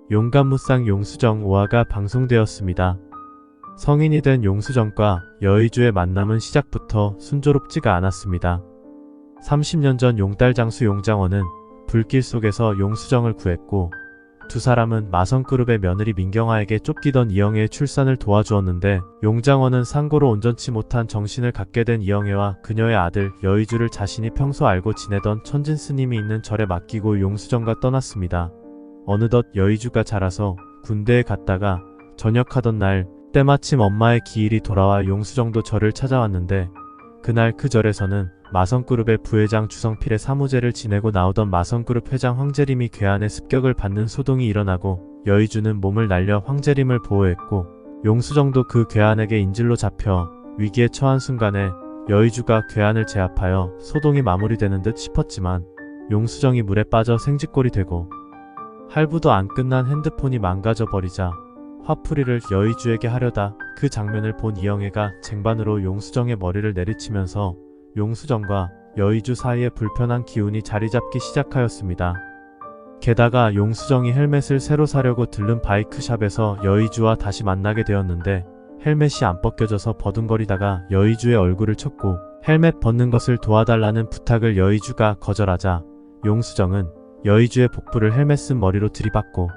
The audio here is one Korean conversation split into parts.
용감무쌍 용수정 5화가 방송되었습니다. 성인이 된 용수정과 여의주의 만남은 시작부터 순조롭지가 않았습니다. 30년 전 용딸 장수 용장원은 불길 속에서 용수정을 구했고 두 사람은 마성그룹의 며느리 민경아에게 쫓기던 이영애의 출산을 도와주었는데 용장원은 상고로 온전치 못한 정신을 갖게 된 이영애와 그녀의 아들 여의주를 자신이 평소 알고 지내던 천진스님이 있는 절에 맡기고 용수정과 떠났습니다. 어느덧 여의주가 자라서 군대에 갔다가 전역하던 날 때마침 엄마의 기일이 돌아와 용수정도 절을 찾아왔는데 그날 그 절에서는 마성그룹의 부회장 주성필의 사무제를 지내고 나오던 마성그룹 회장 황재림이 괴한의 습격을 받는 소동이 일어나고 여의주는 몸을 날려 황재림을 보호했고 용수정도 그 괴한에게 인질로 잡혀 위기에 처한 순간에 여의주가 괴한을 제압하여 소동이 마무리되는 듯 싶었지만 용수정이 물에 빠져 생쥐꼴이 되고 할부도 안 끝난 핸드폰이 망가져 버리자 화풀이를 여의주에게 하려다 그 장면을 본 이영애가 쟁반으로 용수정의 머리를 내리치면서 용수정과 여의주 사이에 불편한 기운이 자리잡기 시작하였습니다. 게다가 용수정이 헬멧을 새로 사려고 들른 바이크샵에서 여의주와 다시 만나게 되었는데 헬멧이 안 벗겨져서 버둥거리다가 여의주의 얼굴을 쳤고 헬멧 벗는 것을 도와달라는 부탁을 여의주가 거절하자 용수정은 여의주의 복부를 헬멧 쓴 머리로 들이받고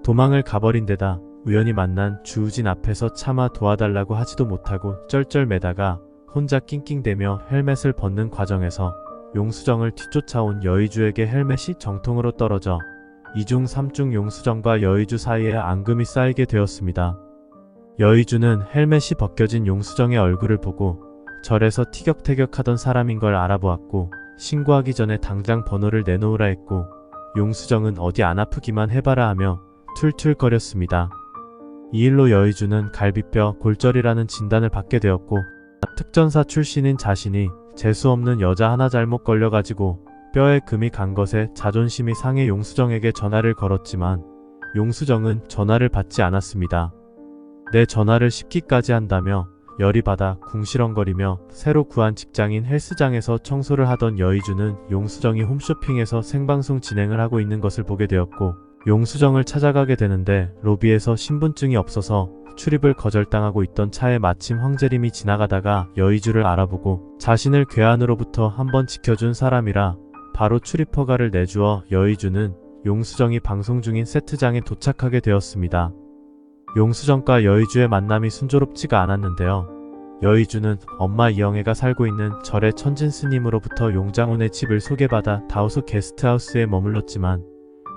도망을 가버린 데다 우연히 만난 주우진 앞에서 차마 도와달라고 하지도 못하고 쩔쩔매다가 혼자 낑낑대며 헬멧을 벗는 과정에서 용수정을 뒤쫓아온 여의주에게 헬멧이 정통으로 떨어져 2중 3중 용수정과 여의주 사이에 앙금이 쌓이게 되었습니다. 여의주는 헬멧이 벗겨진 용수정의 얼굴을 보고 절에서 티격태격하던 사람인 걸 알아보았고 신고하기 전에 당장 번호를 내놓으라 했고 용수정은 어디 안 아프기만 해봐라 하며 툴툴거렸습니다. 이 일로 여의주는 갈비뼈 골절이라는 진단을 받게 되었고 특전사 출신인 자신이 재수없는 여자 하나 잘못 걸려가지고 뼈에 금이 간 것에 자존심이 상해 용수정에게 전화를 걸었지만 용수정은 전화를 받지 않았습니다. 내 전화를 씹기까지 한다며 열이 받아 궁시렁거리며 새로 구한 직장인 헬스장에서 청소를 하던 여의주는 용수정이 홈쇼핑에서 생방송 진행을 하고 있는 것을 보게 되었고 용수정을 찾아가게 되는데 로비에서 신분증이 없어서 출입을 거절당하고 있던 차에 마침 황재림이 지나가다가 여의주를 알아보고 자신을 괴한으로부터 한번 지켜준 사람이라 바로 출입 허가를 내주어 여의주는 용수정이 방송 중인 세트장에 도착하게 되었습니다. 용수정과 여의주의 만남이 순조롭지가 않았는데요. 여의주는 엄마 이영애가 살고 있는 절의 천진스님으로부터 용장원의 집을 소개받아 다우소 게스트하우스에 머물렀지만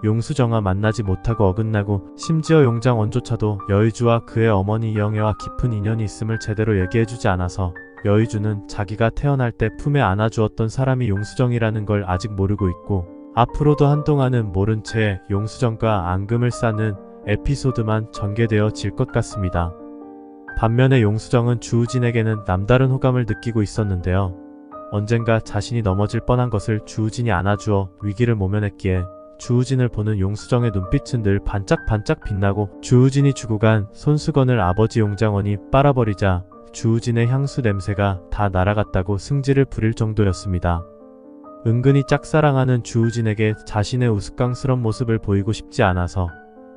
용수정과 만나지 못하고 어긋나고 심지어 용장원조차도 여의주와 그의 어머니 이영애와 깊은 인연이 있음을 제대로 얘기해주지 않아서 여의주는 자기가 태어날 때 품에 안아주었던 사람이 용수정이라는 걸 아직 모르고 있고 앞으로도 한동안은 모른 채 용수정과 앙금을 쌓는 에피소드만 전개되어질 것 같습니다. 반면에 용수정은 주우진에게는 남다른 호감을 느끼고 있었는데요. 언젠가 자신이 넘어질 뻔한 것을 주우진이 안아주어 위기를 모면했기에 주우진을 보는 용수정의 눈빛은 늘 반짝반짝 빛나고 주우진이 주고 간 손수건을 아버지 용장원이 빨아버리자 주우진의 향수 냄새가 다 날아갔다고 승질을 부릴 정도였습니다. 은근히 짝사랑하는 주우진에게 자신의 우스꽝스런 모습을 보이고 싶지 않아서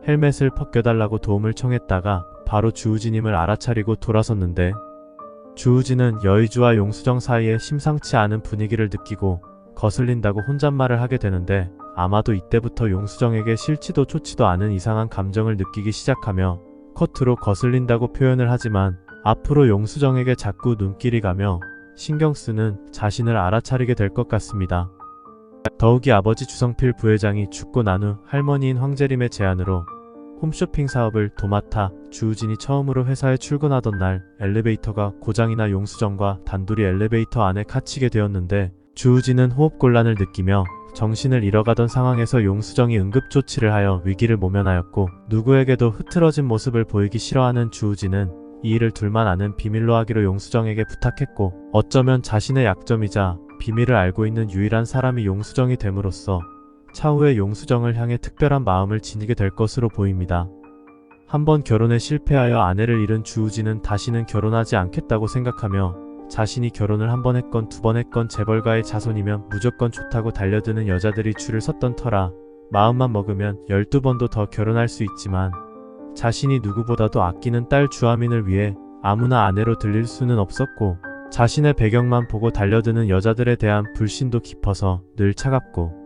헬멧을 벗겨달라고 도움을 청했다가 바로 주우진임을 알아차리고 돌아섰는데 주우진은 여의주와 용수정 사이에 심상치 않은 분위기를 느끼고 거슬린다고 혼잣말을 하게 되는데 아마도 이때부터 용수정에게 싫지도 좋지도 않은 이상한 감정을 느끼기 시작하며 커트로 거슬린다고 표현을 하지만 앞으로 용수정에게 자꾸 눈길이 가며 신경쓰는 자신을 알아차리게 될 것 같습니다. 더욱이 아버지 주성필 부회장이 죽고 난 후 할머니인 황재림의 제안으로 홈쇼핑 사업을 도맡아 주우진이 처음으로 회사에 출근하던 날 엘리베이터가 고장이나 용수정과 단둘이 엘리베이터 안에 갇히게 되었는데 주우진은 호흡곤란을 느끼며 정신을 잃어가던 상황에서 용수정이 응급조치를 하여 위기를 모면하였고 누구에게도 흐트러진 모습을 보이기 싫어하는 주우진은 이 일을 둘만 아는 비밀로 하기로 용수정에게 부탁했고 어쩌면 자신의 약점이자 비밀을 알고 있는 유일한 사람이 용수정이 됨으로써 차후에 용수정을 향해 특별한 마음을 지니게 될 것으로 보입니다. 한번 결혼에 실패하여 아내를 잃은 주우진은 다시는 결혼하지 않겠다고 생각하며 자신이 결혼을 한 번 했건 두 번 했건 재벌가의 자손이면 무조건 좋다고 달려드는 여자들이 줄을 섰던 터라 마음만 먹으면 12번도 더 결혼할 수 있지만 자신이 누구보다도 아끼는 딸 주아민을 위해 아무나 아내로 들릴 수는 없었고 자신의 배경만 보고 달려드는 여자들에 대한 불신도 깊어서 늘 차갑고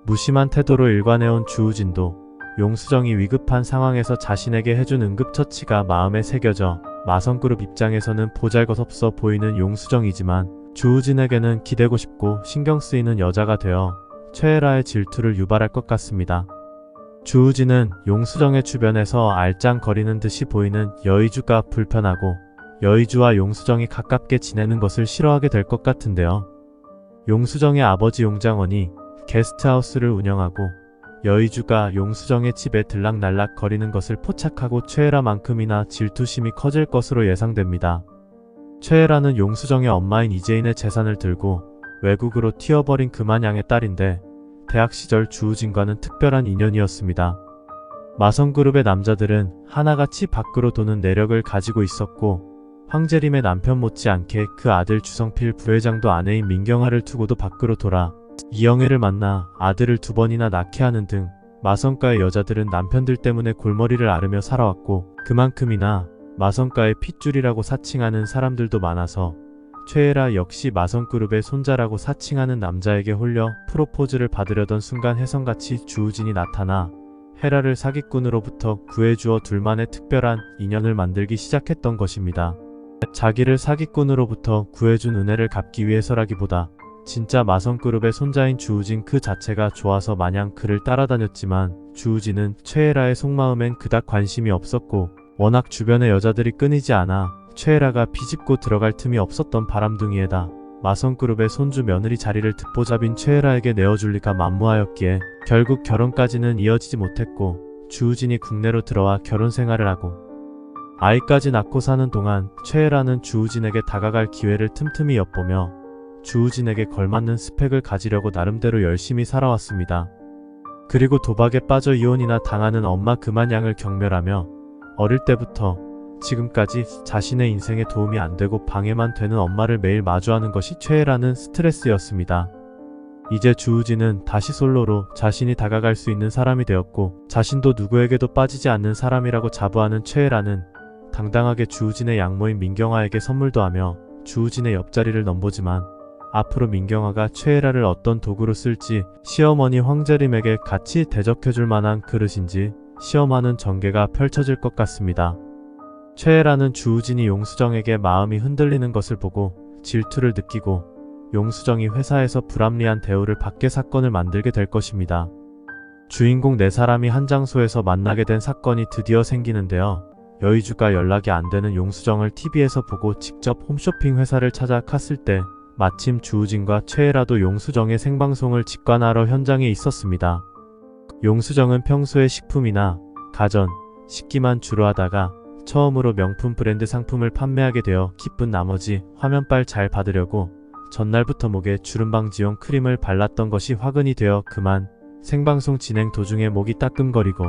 무심한 태도로 일관해온 주우진도 용수정이 위급한 상황에서 자신에게 해준 응급처치가 마음에 새겨져 마성그룹 입장에서는 보잘것없어 보이는 용수정이지만 주우진에게는 기대고 싶고 신경 쓰이는 여자가 되어 최애라의 질투를 유발할 것 같습니다. 주우진은 용수정의 주변에서 알짱거리는 듯이 보이는 여의주가 불편하고 여의주와 용수정이 가깝게 지내는 것을 싫어하게 될 것 같은데요. 용수정의 아버지 용장원이 게스트하우스를 운영하고 여의주가 용수정의 집에 들락날락 거리는 것을 포착하고 최애라만큼이나 질투심이 커질 것으로 예상됩니다. 최애라는 용수정의 엄마인 이재인의 재산을 들고 외국으로 튀어버린 금한양의 딸인데 대학 시절 주우진과는 특별한 인연이었습니다. 마성그룹의 남자들은 하나같이 밖으로 도는 내력을 가지고 있었고 황재림의 남편 못지않게 그 아들 주성필 부회장도 아내인 민경아를 두고도 밖으로 돌아 이영애를 만나 아들을 2번이나 낳게 하는 등 마성가의 여자들은 남편들 때문에 골머리를 앓으며 살아왔고 그만큼이나 마성가의 핏줄이라고 사칭하는 사람들도 많아서 최애라 역시 마성그룹의 손자라고 사칭하는 남자에게 홀려 프로포즈를 받으려던 순간 혜성같이 주우진이 나타나 헤라를 사기꾼으로부터 구해주어 둘만의 특별한 인연을 만들기 시작했던 것입니다. 자기를 사기꾼으로부터 구해준 은혜를 갚기 위해서라기보다 진짜 마성그룹의 손자인 주우진 그 자체가 좋아서 마냥 그를 따라다녔지만 주우진은 최애라의 속마음엔 그닥 관심이 없었고 워낙 주변의 여자들이 끊이지 않아 최애라가 비집고 들어갈 틈이 없었던 바람둥이에다 마성그룹의 손주 며느리 자리를 듣보잡인 최애라에게 내어줄 리가 만무하였기에 결국 결혼까지는 이어지지 못했고 주우진이 국내로 들어와 결혼 생활을 하고 아이까지 낳고 사는 동안 최애라는 주우진에게 다가갈 기회를 틈틈이 엿보며 주우진에게 걸맞는 스펙을 가지려고 나름대로 열심히 살아왔습니다. 그리고 도박에 빠져 이혼이나 당하는 엄마 금한양을 경멸하며 어릴 때부터 지금까지 자신의 인생에 도움이 안 되고 방해만 되는 엄마를 매일 마주하는 것이 최애라는 스트레스였습니다. 이제 주우진은 다시 솔로로 자신이 다가갈 수 있는 사람이 되었고 자신도 누구에게도 빠지지 않는 사람이라고 자부하는 최애라는 당당하게 주우진의 양모인 민경아에게 선물도 하며 주우진의 옆자리를 넘보지만 앞으로 민경아가 최애라를 어떤 도구로 쓸지 시어머니 황재림에게 같이 대적해줄 만한 그릇인지 시험하는 전개가 펼쳐질 것 같습니다. 최애라는 주우진이 용수정에게 마음이 흔들리는 것을 보고 질투를 느끼고 용수정이 회사에서 불합리한 대우를 받게 사건을 만들게 될 것입니다. 주인공 4사람이 한 장소에서 만나게 된 사건이 드디어 생기는데요. 여의주가 연락이 안 되는 용수정을 TV에서 보고 직접 홈쇼핑 회사를 찾아 갔을 때 마침 주우진과 최애라도 용수정의 생방송을 직관하러 현장에 있었습니다. 용수정은 평소에 식품이나 가전, 식기만 주로 하다가 처음으로 명품 브랜드 상품을 판매하게 되어 기쁜 나머지 화면빨 잘 받으려고 전날부터 목에 주름방지용 크림을 발랐던 것이 화근이 되어 그만 생방송 진행 도중에 목이 따끔거리고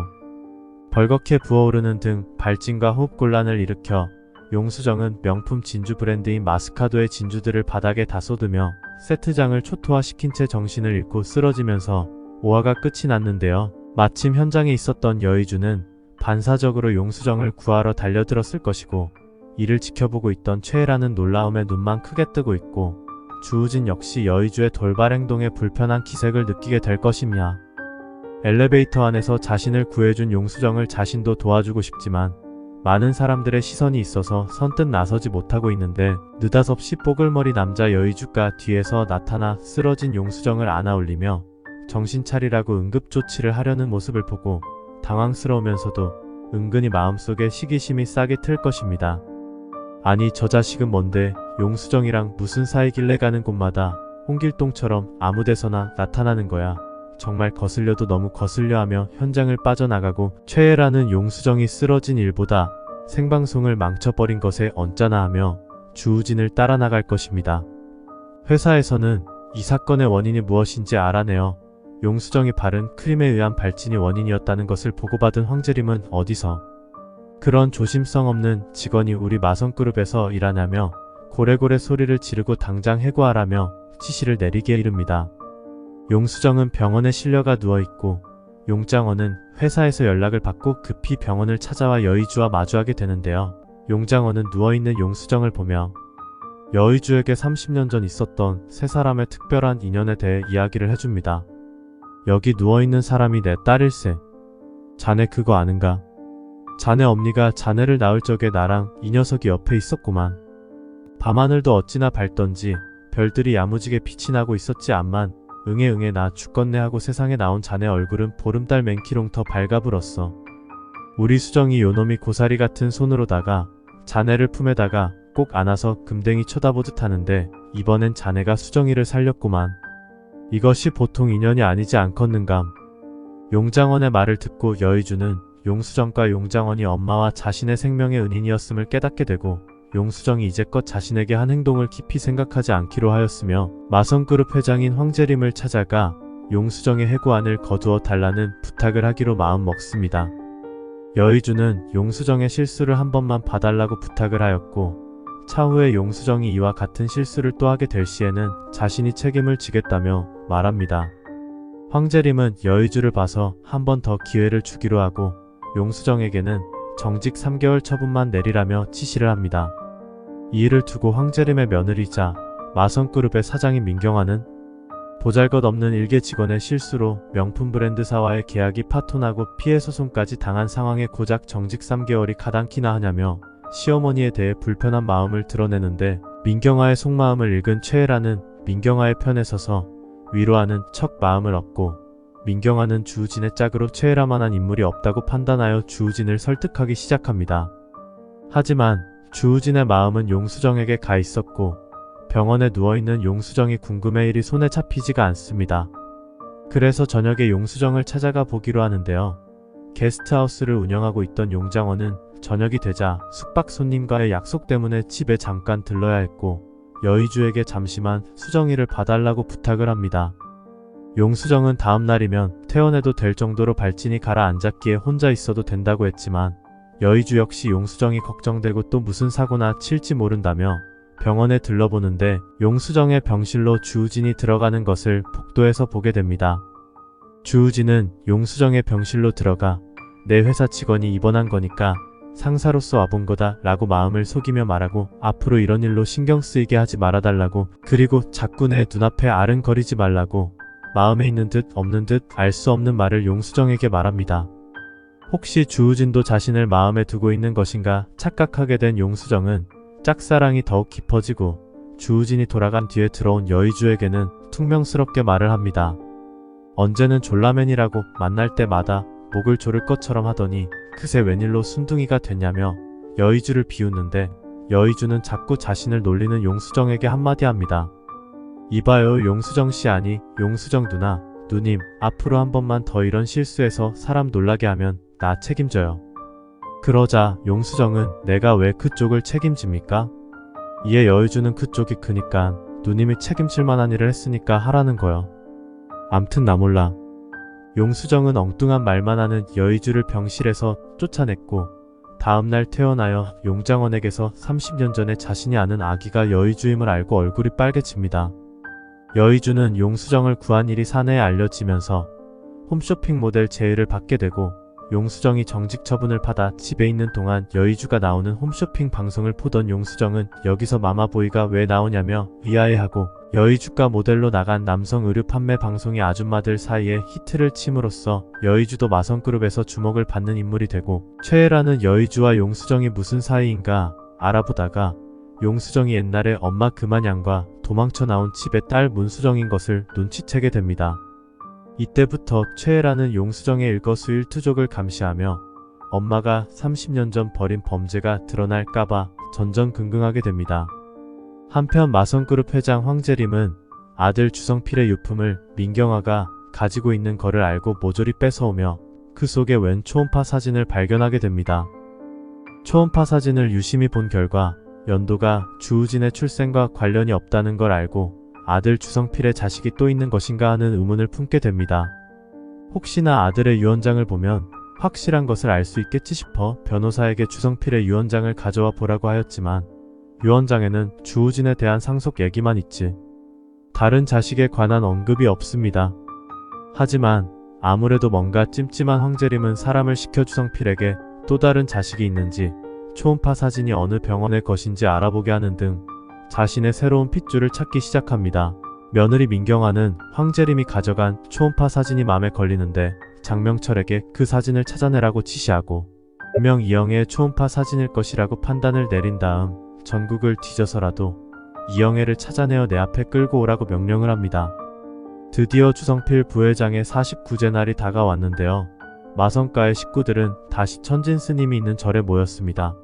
벌겋게 부어오르는 등 발진과 호흡곤란을 일으켜 용수정은 명품 진주 브랜드인 마스카도의 진주들을 바닥에 다 쏟으며 세트장을 초토화시킨 채 정신을 잃고 쓰러지면서 오화가 끝이 났는데요. 마침 현장에 있었던 여의주는 반사적으로 용수정을 구하러 달려들었을 것이고 이를 지켜보고 있던 최애라는 놀라움에 눈만 크게 뜨고 있고 주우진 역시 여의주의 돌발 행동에 불편한 기색을 느끼게 될 것이며 엘리베이터 안에서 자신을 구해준 용수정을 자신도 도와주고 싶지만 많은 사람들의 시선이 있어서 선뜻 나서지 못하고 있는데 느닷없이 뽀글머리 남자 여의주가 뒤에서 나타나 쓰러진 용수정을 안아올리며 정신 차리라고 응급조치를 하려는 모습을 보고 당황스러우면서도 은근히 마음속에 시기심이 싹이 틀 것입니다. 아니 저 자식은 뭔데 용수정이랑 무슨 사이길래 가는 곳마다 홍길동처럼 아무데서나 나타나는 거야. 정말 거슬려도 너무 거슬려하며 현장을 빠져나가고 최애라는 용수정이 쓰러진 일보다 생방송을 망쳐버린 것에 언짢아하며 주우진을 따라 나갈 것입니다. 회사에서는 이 사건의 원인이 무엇인지 알아내어 용수정이 바른 크림에 의한 발진이 원인이었다는 것을 보고받은 황재림은 어디서 그런 조심성 없는 직원이 우리 마성그룹에서 일하냐며 고래고래 소리를 지르고 당장 해고하라며 지시를 내리기에 이릅니다. 용수정은 병원에 실려가 누워있고 용장원은 회사에서 연락을 받고 급히 병원을 찾아와 여의주와 마주하게 되는데요. 용장원은 누워있는 용수정을 보며 여의주에게 30년 전 있었던 세 사람의 특별한 인연에 대해 이야기를 해줍니다. 여기 누워있는 사람이 내 딸일세. 자네 그거 아는가? 자네 엄니가 자네를 낳을 적에 나랑 이 녀석이 옆에 있었구만. 밤하늘도 어찌나 밝던지 별들이 야무지게 빛이 나고 있었지 암만 응애 나 죽겠네 하고 세상에 나온 자네 얼굴은 보름달 맨키롱 더 밝아 불었어. 우리 수정이 요놈이 고사리 같은 손으로다가 자네를 품에다가 꼭 안아서 금댕이 쳐다보듯 하는데 이번엔 자네가 수정이를 살렸구만. 이것이 보통 인연이 아니지 않겠는감. 용장원의 말을 듣고 여의주는 용수정과 용장원이 엄마와 자신의 생명의 은인이었음을 깨닫게 되고 용수정이 이제껏 자신에게 한 행동을 깊이 생각하지 않기로 하였으며 마성그룹 회장인 황재림을 찾아가 용수정의 해고안을 거두어 달라는 부탁을 하기로 마음먹습니다. 여의주는 용수정의 실수를 한 번만 봐달라고 부탁을 하였고 차후에 용수정이 이와 같은 실수를 또 하게 될 시에는 자신이 책임을 지겠다며 말합니다. 황재림은 여의주를 봐서 한 번 더 기회를 주기로 하고 용수정에게는 정직 3개월 처분만 내리라며 지시를 합니다. 이 일을 두고 황재림의 며느리자 마성그룹의 사장인 민경아는 보잘것없는 일개 직원의 실수로 명품 브랜드사와의 계약이 파토나고 피해 소송까지 당한 상황에 고작 정직 3개월이 가당키나 하냐며 시어머니에 대해 불편한 마음을 드러내는데 민경아의 속마음을 읽은 최애라는 민경아의 편에 서서 위로하는 척 마음을 얻고 민경아는 주우진의 짝으로 최애라만한 인물이 없다고 판단하여 주우진을 설득하기 시작합니다. 하지만 주우진의 마음은 용수정에게 가 있었고 병원에 누워있는 용수정이 궁금해 일이 손에 잡히지가 않습니다. 그래서 저녁에 용수정을 찾아가 보기로 하는데요. 게스트하우스를 운영하고 있던 용장원은 저녁이 되자 숙박 손님과의 약속 때문에 집에 잠깐 들러야 했고 여의주에게 잠시만 수정이를 봐달라고 부탁을 합니다. 용수정은 다음날이면 퇴원해도 될 정도로 발진이 가라앉았기에 혼자 있어도 된다고 했지만 여의주 역시 용수정이 걱정되고 또 무슨 사고나 칠지 모른다며 병원에 들러보는데 용수정의 병실로 주우진이 들어가는 것을 복도에서 보게 됩니다. 주우진은 용수정의 병실로 들어가 내 회사 직원이 입원한 거니까 상사로서 와본 거다 라고 마음을 속이며 말하고 앞으로 이런 일로 신경 쓰이게 하지 말아달라고 그리고 자꾸 내 눈앞에 아른거리지 말라고 마음에 있는 듯 없는 듯 알 수 없는 말을 용수정에게 말합니다. 혹시 주우진도 자신을 마음에 두고 있는 것인가 착각하게 된 용수정은 짝사랑이 더욱 깊어지고 주우진이 돌아간 뒤에 들어온 여의주에게는 퉁명스럽게 말을 합니다. 언제는 졸라맨이라고 만날 때마다 목을 조를 것처럼 하더니 그새 웬일로 순둥이가 됐냐며 여의주를 비웃는데 여의주는 자꾸 자신을 놀리는 용수정에게 한마디 합니다. 이봐요 용수정씨 아니 용수정 누나 누님 앞으로 한 번만 더 이런 실수해서 사람 놀라게 하면 나 책임져요. 그러자 용수정은 내가 왜 그쪽을 책임집니까? 이에 여의주는 그쪽이 크니까 누님이 책임질 만한 일을 했으니까 하라는 거요. 암튼 나 몰라. 용수정은 엉뚱한 말만 하는 여의주를 병실에서 쫓아냈고 다음날 퇴원하여 용장원에게서 30년 전에 자신이 아는 아기가 여의주임을 알고 얼굴이 빨개집니다. 여의주는 용수정을 구한 일이 사내에 알려지면서 홈쇼핑 모델 제의를 받게 되고 용수정이 정직 처분을 받아 집에 있는 동안 여의주가 나오는 홈쇼핑 방송을 보던 용수정은 여기서 마마보이가 왜 나오냐며 의아해하고 여의주가 모델로 나간 남성 의류 판매 방송이 아줌마들 사이에 히트를 침으로써 여의주도 마성그룹에서 주목을 받는 인물이 되고 최애라는 여의주와 용수정이 무슨 사이인가 알아보다가 용수정이 옛날에 엄마 금한양과 도망쳐 나온 집의 딸 문수정인 것을 눈치채게 됩니다. 이때부터 최애라는 용수정의 일거수일투족을 감시하며 엄마가 30년 전 벌인 범죄가 드러날까봐 전전긍긍하게 됩니다. 한편 마성그룹 회장 황재림은 아들 주성필의 유품을 민경아가 가지고 있는 거를 알고 모조리 뺏어오며 그 속에 웬 초음파 사진을 발견하게 됩니다. 초음파 사진을 유심히 본 결과 연도가 주우진의 출생과 관련이 없다는 걸 알고 아들 주성필의 자식이 또 있는 것인가 하는 의문을 품게 됩니다. 혹시나 아들의 유언장을 보면 확실한 것을 알 수 있겠지 싶어 변호사에게 주성필의 유언장을 가져와 보라고 하였지만 유언장에는 주우진에 대한 상속 얘기만 있지 다른 자식에 관한 언급이 없습니다. 하지만 아무래도 뭔가 찜찜한 황재림은 사람을 시켜 주성필에게 또 다른 자식이 있는지, 초음파 사진이 어느 병원의 것인지 알아보게 하는 등 자신의 새로운 핏줄을 찾기 시작합니다. 며느리 민경아는 황재림이 가져간 초음파 사진이 마음에 걸리는데 장명철에게 그 사진을 찾아내라고 지시하고 분명 이영애의 초음파 사진일 것이라고 판단을 내린 다음 전국을 뒤져서라도 이영애를 찾아내어 내 앞에 끌고 오라고 명령을 합니다. 드디어 주성필 부회장의 49제 날이 다가왔는데요. 마성가의 식구들은 다시 천진 스님이 있는 절에 모였습니다.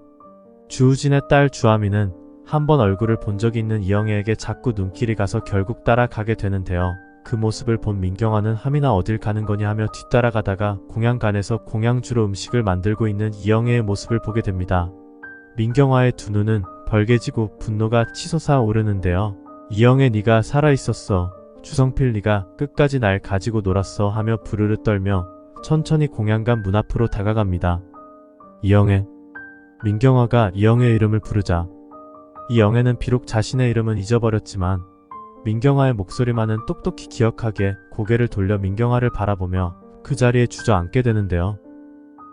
주우진의 딸 주아미는 한 번 얼굴을 본 적이 있는 이영애에게 자꾸 눈길이 가서 결국 따라가게 되는데요. 그 모습을 본 민경아는 함이나 어딜 가는 거냐 하며 뒤따라가다가 공양간에서 공양주로 음식을 만들고 있는 이영애의 모습을 보게 됩니다. 민경아의 두 눈은 벌개지고 분노가 치솟아 오르는데요. 이영애, 네가 살아있었어. 주성필, 네가 끝까지 날 가지고 놀았어 하며 부르르 떨며 천천히 공양간 문 앞으로 다가갑니다. 이영애. 민경아가 이영애의 이름을 부르자 이영애는 비록 자신의 이름은 잊어버렸지만 민경아의 목소리만은 똑똑히 기억하게 고개를 돌려 민경아를 바라보며 그 자리에 주저앉게 되는데요.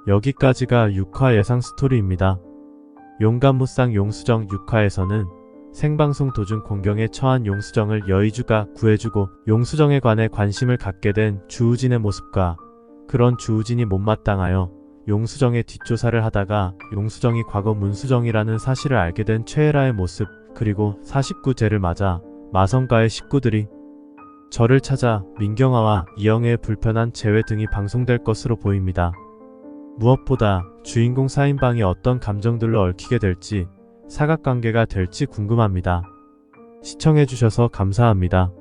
여기까지가 6화 예상 스토리입니다. 용감무쌍 용수정 6화에서는 생방송 도중 공경에 처한 용수정을 여의주가 구해주고 용수정에 관해 관심을 갖게 된 주우진의 모습과 그런 주우진이 못마땅하여 용수정의 뒷조사를 하다가 용수정이 과거 문수정이라는 사실을 알게 된 최애라의 모습, 그리고 49제를 맞아 마성가의 식구들이 저를 찾아 민경아와 이영애의 불편한 재회 등이 방송될 것으로 보입니다. 무엇보다 주인공 4인방이 어떤 감정들로 얽히게 될지, 사각관계가 될지 궁금합니다. 시청해주셔서 감사합니다.